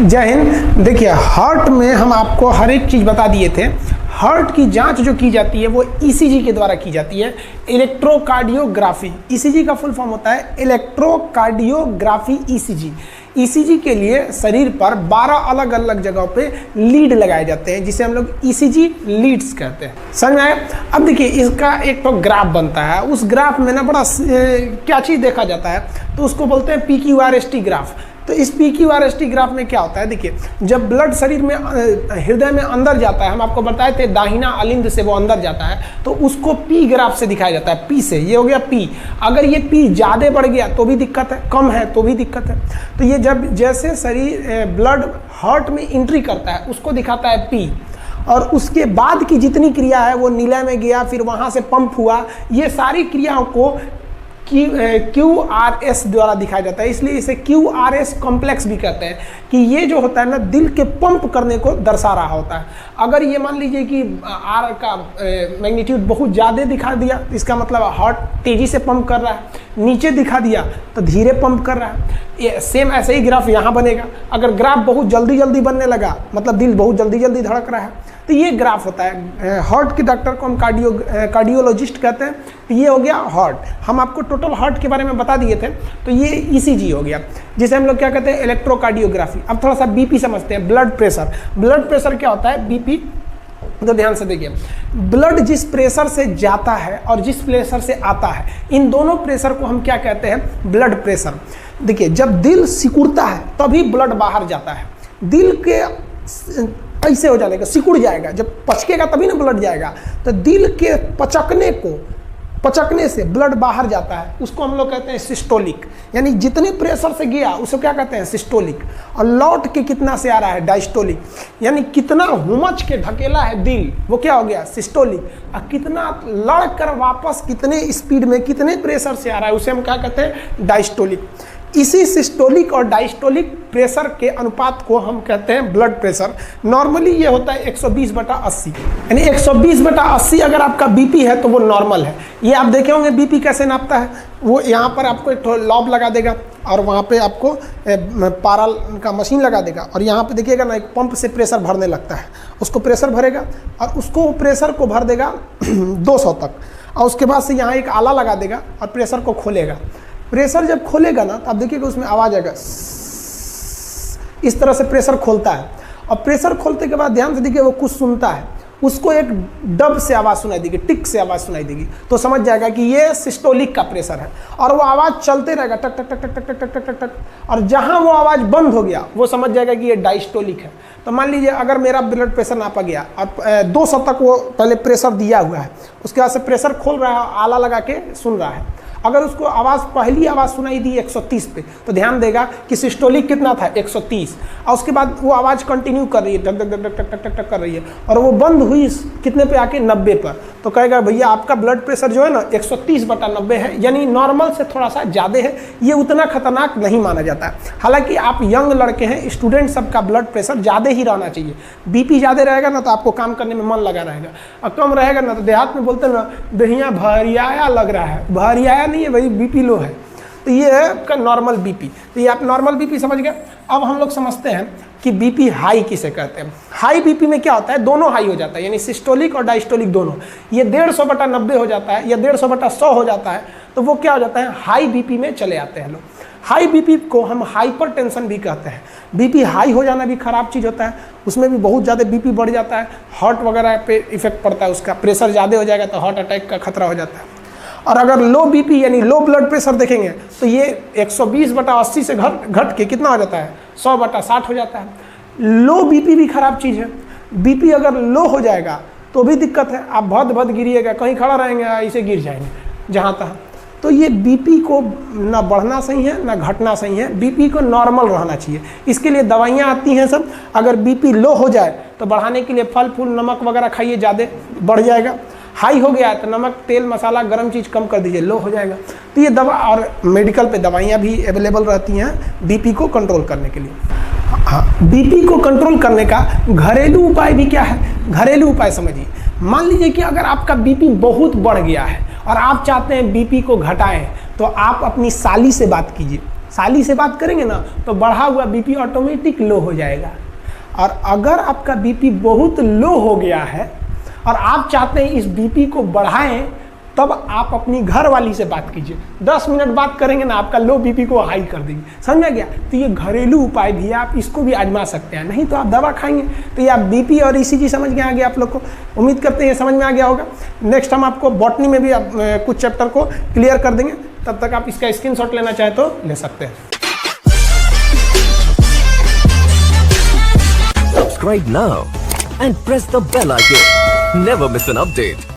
जय हिंद। देखिए, हार्ट में हम आपको हर एक चीज़ बता दिए थे। हार्ट की जांच जो की जाती है वो ईसीजी के द्वारा की जाती है, इलेक्ट्रोकार्डियोग्राफी। ईसीजी का फुल फॉर्म होता है इलेक्ट्रोकार्डियोग्राफी ईसीजी। ईसीजी के लिए शरीर पर 12 अलग अलग जगहों पे लीड लगाए जाते हैं, जिसे हम लोग ईसीजी लीड्स कहते हैं। समझ में आया? अब देखिए, इसका एक तो ग्राफ बनता है। उस ग्राफ में ना बड़ा क्या चीज़ देखा जाता है, तो उसको बोलते हैं PQRST ग्राफ। तो इस PQRST ग्राफ में क्या होता है, देखिए, जब ब्लड शरीर में हृदय में अंदर जाता है, हम आपको बताए थे दाहिना अलिंद से वो अंदर जाता है, तो उसको P ग्राफ से दिखाया जाता है, P से। ये हो गया P। अगर ये P ज़्यादा बढ़ गया तो भी दिक्कत है, कम है तो भी दिक्कत है। तो ये जब जैसे शरीर ब्लड हार्ट में एंट्री करता है उसको दिखाता है P, और उसके बाद की जितनी क्रिया है वो नीले में गया, फिर वहाँ से पंप हुआ, ये सारी क्रियाओं को QRS द्वारा दिखाया जाता है। इसलिए इसे QRS कॉम्प्लेक्स भी कहते हैं कि ये जो होता है ना, दिल के पंप करने को दर्शा रहा होता है। अगर ये मान लीजिए कि R का मैग्नीट्यूड बहुत ज़्यादा दिखा दिया, इसका मतलब हार्ट तेज़ी से पंप कर रहा है। नीचे दिखा दिया तो धीरे पंप कर रहा है। ये सेम ऐसे ही ग्राफ यहाँ बनेगा। अगर ग्राफ बहुत जल्दी जल्दी बनने लगा, मतलब दिल बहुत जल्दी जल्दी धड़क रहा है, तो ये ग्राफ होता है। हार्ट के डॉक्टर को हम कार्डियोलॉजिस्ट कहते हैं। तो ये हो गया हार्ट। हम आपको टोटल हार्ट के बारे में बता दिए थे। तो ये ईसीजी हो गया, जिसे हम लोग क्या कहते हैं, इलेक्ट्रोकार्डियोग्राफी। अब थोड़ा सा बीपी समझते हैं, ब्लड प्रेशर। ब्लड प्रेशर क्या होता है, बीपी। तो ध्यान से देखिए, ब्लड जिस प्रेशर से जाता है और जिस प्रेशर से आता है, इन दोनों प्रेशर को हम क्या कहते हैं, ब्लड प्रेशर। देखिए, जब दिल सिकुड़ता है तभी ब्लड बाहर जाता है। दिल के ऐसे हो जाएगा, सिकुड़ जाएगा, जब पचकेगा तभी ना ब्लड जाएगा। तो दिल के पचकने से ब्लड बाहर जाता है, उसको हम लोग कहते हैं सिस्टोलिक। यानी जितने प्रेशर से गया उसको क्या कहते हैं, सिस्टोलिक। और लौट के कितना से आ रहा है, डायस्टोलिक। यानी कितना हुमच के ढकेला है दिल, वो क्या हो गया, सिस्टोलिक। और कितना लड़ कर वापस कितने स्पीड में कितने प्रेशर से आ रहा है, उसे हम क्या कहते हैं, डायस्टोलिक। इसी सिस्टोलिक और डायस्टोलिक प्रेशर के अनुपात को हम कहते हैं ब्लड प्रेशर। नॉर्मली ये होता है 120/80। यानी 120/80 अगर आपका बीपी है तो वो नॉर्मल है। ये आप देखे होंगे बीपी कैसे नापता है, वो यहाँ पर आपको एक लॉब लगा देगा और वहाँ पे आपको पारल का मशीन लगा देगा, और यहाँ पे देखिएगा ना, एक पंप से प्रेशर भरने लगता है। उसको प्रेशर भरेगा और उसको प्रेशर को भर देगा 200 तक, और उसके बाद से यहाँ एक आला लगा देगा और प्रेशर को खोलेगा। प्रेशर जब खोलेगा ना, तो आप देखिएगा उसमें आवाज़ आएगा, इस तरह से प्रेशर खोलता है। और प्रेशर खोलते के बाद ध्यान से देखिए, वो कुछ सुनता है, उसको एक डब से आवाज़ सुनाई देगी, टिक से आवाज़ सुनाई देगी, तो समझ जाएगा कि ये सिस्टोलिक का प्रेशर है। और वो आवाज़ चलते रहेगा, टक टक टक टक टक टक टक टक टक, और जहाँ वो आवाज़ बंद हो गया वो समझ जाएगा कि ये डायस्टोलिक है। तो मान लीजिए अगर मेरा ब्लड प्रेशर नापा गया और 200 तक वो पहले प्रेशर दिया हुआ है, उसके बाद से प्रेशर खोल रहा है, आला लगा के सुन रहा है। अगर उसको आवाज़ पहली आवाज़ सुनाई दी 130 पे, तो ध्यान देगा कि सिस्टोलिक कितना था, 130। और उसके बाद वो आवाज़ कंटिन्यू कर रही है, टक टक टक टक टक टक टक कर रही है, और वो बंद हुई कितने पे आके 90 पर, तो कहेगा भैया आपका ब्लड प्रेशर जो है ना 130/90 है, यानी नॉर्मल से थोड़ा सा ज़्यादा है। ये उतना खतरनाक नहीं माना जाता है। हालांकि आप यंग लड़के हैं, स्टूडेंट, सबका ब्लड प्रेशर ज़्यादा ही रहना चाहिए। बीपी ज़्यादा रहेगा ना तो आपको काम करने में मन लगा रहेगा, और कम रहेगा ना तो देहात में बोलते हैं ना, दहिया भरियाया लग रहा है, भरियाया नहीं है भाई, बीपी लो है। तो ये है आपका नॉर्मल बीपी। तो ये आप नॉर्मल बीपी समझ गए। अब हम लोग समझते हैं कि बीपी हाई किसे कहते हैं। हाई बीपी में क्या होता है, दोनों हाई हो जाता है, यानी सिस्टोलिक और डायस्टोलिक दोनों। ये 150/90 हो जाता है या 150/100 हो जाता है, तो वो क्या हो जाता है, हाई बीपी में चले आते हैं लोग। हाई बीपी को हम हाइपरटेंशन भी कहते हैं। बीपी हाई हो जाना भी खराब चीज़ होता है, उसमें भी बहुत ज़्यादा बीपी बढ़ जाता है, हार्ट वगैरह पे इफेक्ट पड़ता है उसका। प्रेशर ज़्यादा हो जाएगा तो हार्ट अटैक का खतरा हो जाता है। और अगर लो बीपी यानी लो ब्लड प्रेशर देखेंगे तो ये 120/80 से घट के कितना हो जाता है, 100/60 हो जाता है। लो बीपी भी खराब चीज़ है। बीपी अगर लो हो जाएगा तो भी दिक्कत है, आप भद गिरिएगा, कहीं खड़ा रहेंगे ऐसे गिर जाएंगे जहाँ तहाँ। तो ये बीपी को ना बढ़ना सही है ना घटना सही है, बीपी को नॉर्मल रहना चाहिए। इसके लिए दवाइयाँ आती हैं सब। अगर बीपी लो हो जाए तो बढ़ाने के लिए फल फूल नमक वगैरह खाइए, ज़्यादा बढ़ जाएगा। हाई हो गया है तो नमक तेल मसाला गर्म चीज़ कम कर दीजिए, लो हो जाएगा। तो ये दवा, और मेडिकल पे दवाइयाँ भी अवेलेबल रहती हैं बीपी को कंट्रोल करने के लिए। हाँ, बीपी को कंट्रोल करने का घरेलू उपाय भी क्या है, घरेलू उपाय समझिए। मान लीजिए कि अगर आपका बीपी बहुत बढ़ गया है और आप चाहते हैं बीपी को घटाएं, तो आप अपनी साली से बात कीजिए। साली से बात करेंगे ना तो बढ़ा हुआ बीपी ऑटोमेटिक लो हो जाएगा। और अगर आपका बीपी बहुत लो हो गया है और आप चाहते हैं इस बीपी को बढ़ाएं, तब आप अपनी घर वाली से बात कीजिए। 10 मिनट बात करेंगे ना, आपका लो बीपी को हाई कर देंगे। समझ में गया? तो ये घरेलू उपाय भी है, आप इसको भी आजमा सकते हैं। नहीं तो आप दवा खाएंगे। तो ये आप बीपी और ईसीजी समझ में आ गया आप लोग को। उम्मीद करते हैं समझ में आ गया होगा। नेक्स्ट हम आपको बॉटनी में भी कुछ चैप्टर को क्लियर कर देंगे। तब तक आप इसका स्क्रीनशॉट लेना चाहे तो ले सकते हैं। Subscribe now and press the bell icon. Never miss an update.